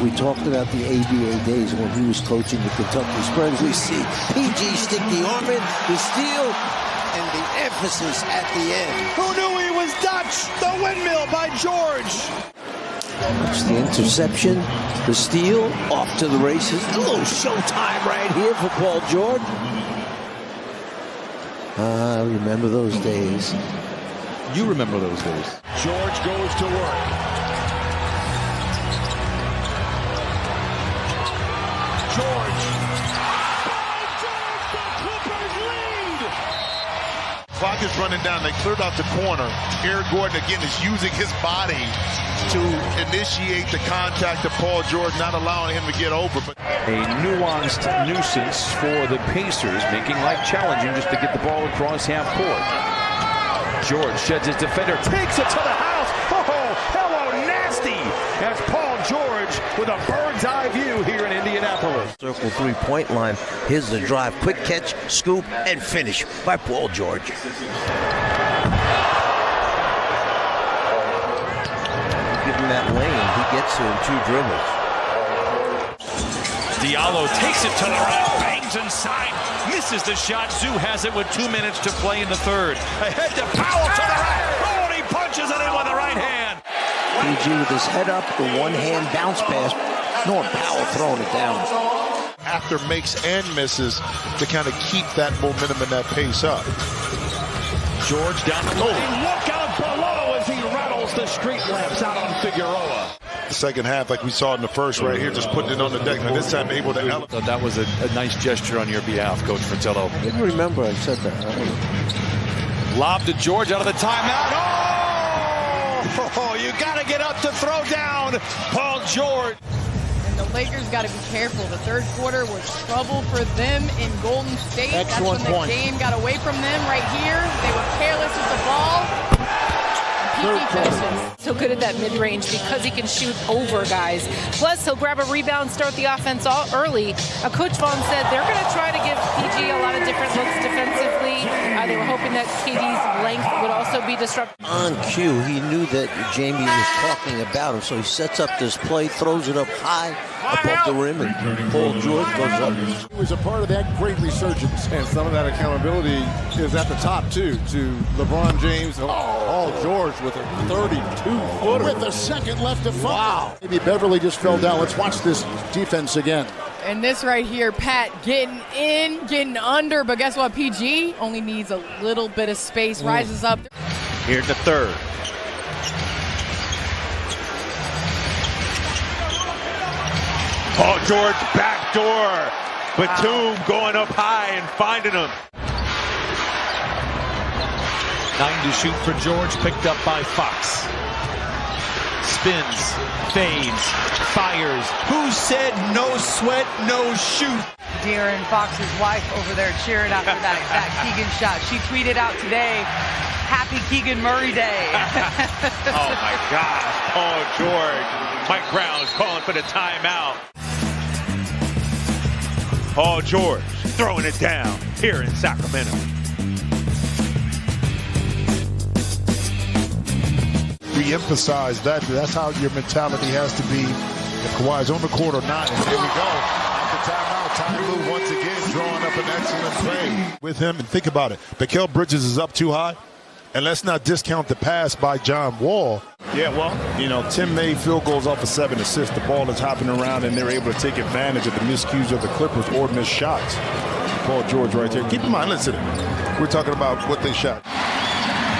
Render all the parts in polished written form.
We talked about the ABA days when he was coaching the Kentucky Springs. We see PG stick the arm in, the steal, and the emphasis at the end. Who knew he was Dutch? The windmill by George. It's the interception, the steal, off to the races. A little showtime right here for Paul George. I remember those days. You remember those days. George goes to work. George. The Clippers lead. Clock is running down. They cleared out the corner. Eric Gordon again is using his body to initiate the contact of Paul George, not allowing him to get over. But a nuanced nuisance for the Pacers, making life challenging just to get the ball across half court. George sheds his defender, takes it to the house. Oh, hello, nasty! That's Paul George with a bird's eye view here in Indianapolis. Circle three-point line. Here's the drive. Quick catch, scoop, and finish by Paul George. Give him that lane. He gets to in 2 dribbles. Diallo takes it to the rack, bangs inside, misses the shot. Zoo has it with 2 minutes to play in the third. Ahead to Powell to the rack. Oh, and he punches it in with the right hand. PG with his head up, the one-hand bounce pass. Norm Powell throwing it down. after makes and misses to kind of keep that momentum and that pace up. George down the lane. Look out below as he rattles the street lamps out on Figueroa. The second half, like we saw in the first right here, just putting it on the deck. And this time able to elevate. So that was a nice gesture on your behalf, Coach Fratello. I didn't remember I said that. Lob to George out of the timeout. Oh, you got to get up to throw down Paul George. And the Lakers got to be careful. The third quarter was trouble for them in Golden State. Excellent That's when the game got away from them right here. They were careless with the ball. So good at that mid-range because he can shoot over guys. Plus, he'll grab a rebound, start the offense early. Coach Vaughn said they're going to try to give PG a lot of different looks defensively. They were hoping that KD's length would also be disrupted. On cue, he knew that Jamie was talking about him, so he sets up this play, throws it up high above the rim, and Paul George goes up. He was a part of that great resurgence. And some of that accountability is at the top, too, to LeBron James. Paul George with a 32-footer. With a second left to fight. Wow. Maybe Beverly just fell down. Let's watch this defense again. And this right here, Pat getting in, getting under. But guess what? PG only needs a little bit of space, rises up. Here's the third. Paul George backdoor. Batum going up high and finding him. 9 to shoot for George, picked up by Fox. Spins, fades, fires. Who said no sweat, no shoot? De'Aaron Fox's wife over there cheering after that Keegan shot. She tweeted out today, "Happy Keegan Murray Day." Oh my gosh, Paul George. Mike Brown's calling for the timeout. Paul George throwing it down here in Sacramento. Re-emphasize that. That's how your mentality has to be. If Kawhi's on the court or not. And here we go. After timeout, Ty Lue once again drawing up an excellent play with him. And think about it. Mikal Bridges is up too high. And let's not discount the pass by John Wall. Yeah, well, you know, Tim made field goals off of 7 assists. The ball is hopping around, and they're able to take advantage of the miscues of the Clippers or missed shots. Paul George right there. Keep in mind, listen, we're talking about what they shot.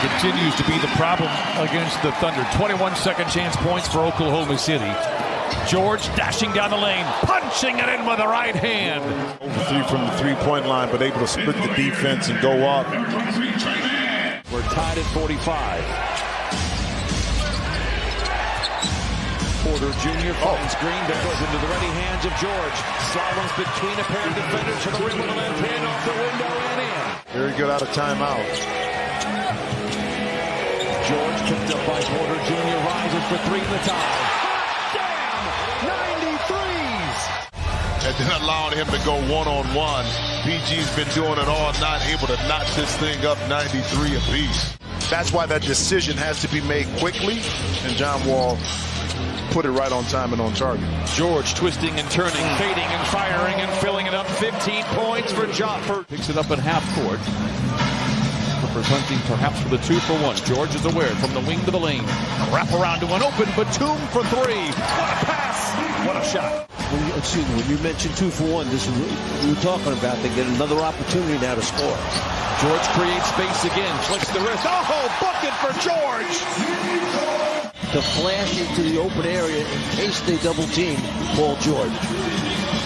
Continues to be the problem against the Thunder. 21 second chance points for Oklahoma City. George dashing down the lane, punching it in with the right hand. Over 3 from the three-point line, but able to split the defense and go up. We're tied at 45. Porter Jr. finds Green, that goes into the ready hands of George. Slalom's between a pair of defenders to the rim with the left hand off the window and in. Very good out of timeout. George picked up by Porter Jr. rises for 3 in the tie. Damn! 93s! And then allowing him to go one-on-one. PG's been doing it all night, able to knock this thing up 93 apiece. That's why that decision has to be made quickly. And John Wall put it right on time and on target. George twisting and turning, fading and firing and filling it up. 15 points for Joffer. Picks it up at half court. Clippers hunting perhaps for the 2-for-1. George is aware from the wing to the lane. Wrap around to an open Batum for 3. What a pass! What a shot! When you mentioned 2-for-1, this is what we were talking about. They get another opportunity now to score. George creates space again, flicks the wrist. Oh, bucket for George! To flash into the open area in case they double team Paul George.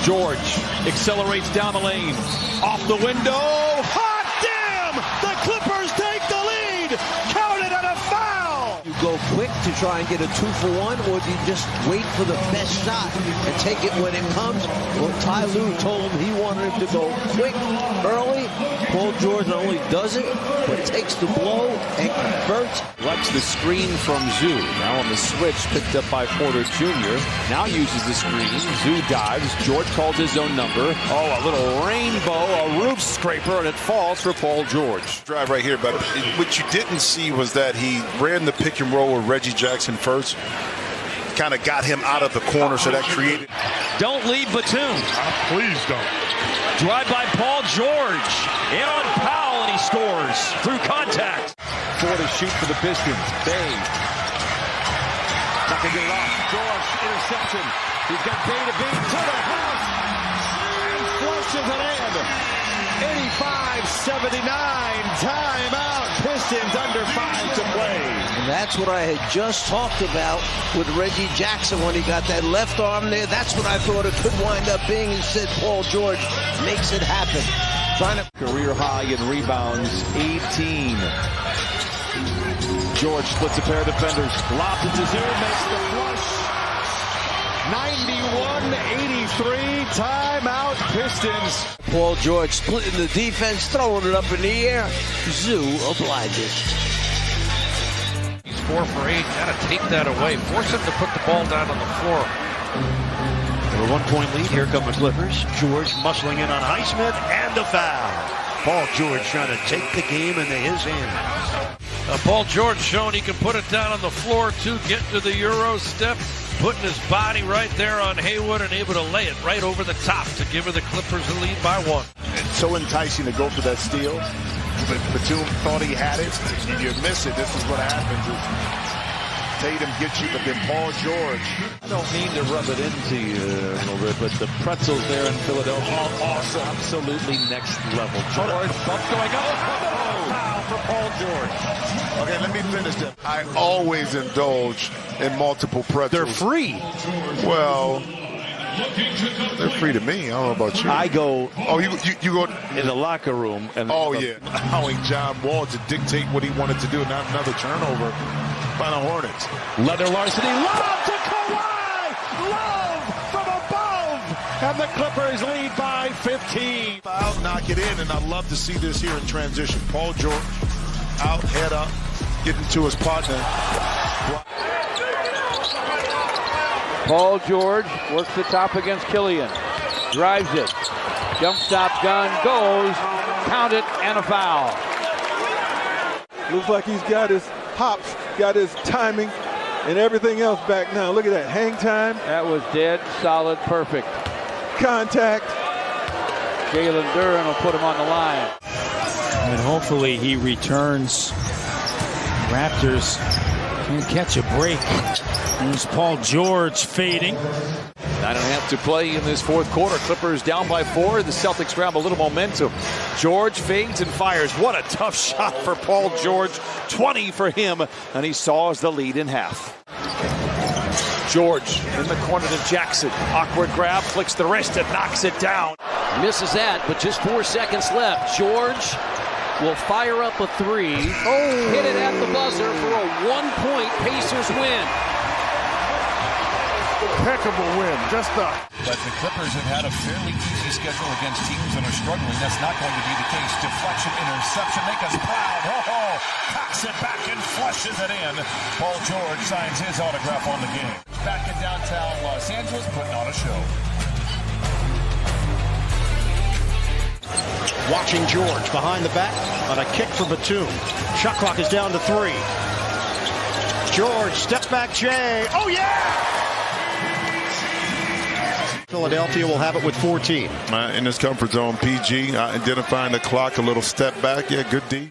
George accelerates down the lane. Off the window. Hot damn! The Clippers take the lead! Counted on a foul! You go quick to try and get a 2-for-1, or do you just wait for the best shot and take it when it comes? Well, Ty Lue told him he wanted him to go quick, early. Paul George not only does it, but takes the blow and converts. Likes the screen from Zoo. Now on the switch, picked up by Porter Jr. Now uses the screen. Zoo dives. George calls his own number. Oh, a little rainbow, a roof scraper, and it falls for Paul George. Drive right here, but what you didn't see was that he ran the pick and roll with Reggie Jackson first. Kind of got him out of the corner, so that created. Don't leave Batum. Please don't. Drive by Paul George. In on Powell, and he scores through contact. 4 to shoot for the Pistons. Bay. Not gonna get it off. George, interception. He's got Bay to beat to the house. And flushes it in. 85-79. Timeout. Pistons under 5 to play. And that's what I had just talked about with Reggie Jackson when he got that left arm there. That's what I thought it could wind up being. He said Paul George makes it happen. Trying to career high in rebounds, 18. George splits a pair of defenders. Lobs it to Zoo, makes the flush. 91-83, timeout Pistons. Paul George splitting the defense, throwing it up in the air. Zoo obliges. He's 4 for 8. Gotta take that away. Force him to put the ball down on the floor. With a 1-point lead, here come the Clippers. George muscling in on Highsmith, and the foul. Paul George trying to take the game into his hands. Paul George showing he can put it down on the floor, too, get to the Euro step, putting his body right there on Hayward and able to lay it right over the top to give the Clippers the lead by 1. It's so enticing to go for that steal. But Batum thought he had it. If you miss it, this is what happens. Tatum gets you, but then Paul George. I don't mean to rub it into you a little bit, but the pretzels there in Philadelphia are awesome. Absolutely next level. George, bump going up. Foul for Paul George. Okay, let me finish that. I always indulge in multiple pretzels. They're free. Well, they're free to me. I don't know about you. I go. Oh, you go in the locker room. And allowing John Wall to dictate what he wanted to do. Not another turnover by the Hornets. Leather Larceny, lob to Kawhi! Love from above! And the Clippers lead by 15. Out, knock it in, and I love to see this here in transition. Paul George out, head up, getting to his partner. Paul George works the top against Killian. Drives it. Jump stop gun goes. Count it and a foul. Looks like he's got his hops, got his timing, and everything else back now. Look at that, hang time. That was dead, solid, perfect. Contact. Jalen Duren will put him on the line. And hopefully he returns. Raptors can catch a break. There's Paul George fading. 9.5 to play in this fourth quarter. Clippers down by 4. The Celtics grab a little momentum. George fades and fires. What a tough shot for Paul George. 20 for him, and he saws the lead in half. George in the corner to Jackson. Awkward grab, flicks the wrist and knocks it down. Misses that, but just 4 seconds left. George will fire up a 3. Hit it at the buzzer for a 1-point Pacers win. Impeccable win. But the Clippers have had a fairly easy schedule against teams that are struggling. That's not going to be the case. Deflection, interception, make us proud. Cocks it back and flushes it in. Paul George signs his autograph on the game. Back in downtown Los Angeles, putting on a show. Watching George behind the back on a kick for Batum. Shot clock is down to 3. George, step back Jay. Oh, yeah! Philadelphia will have it with 14. In his comfort zone, PG identifying the clock, a little step back. Yeah, good D.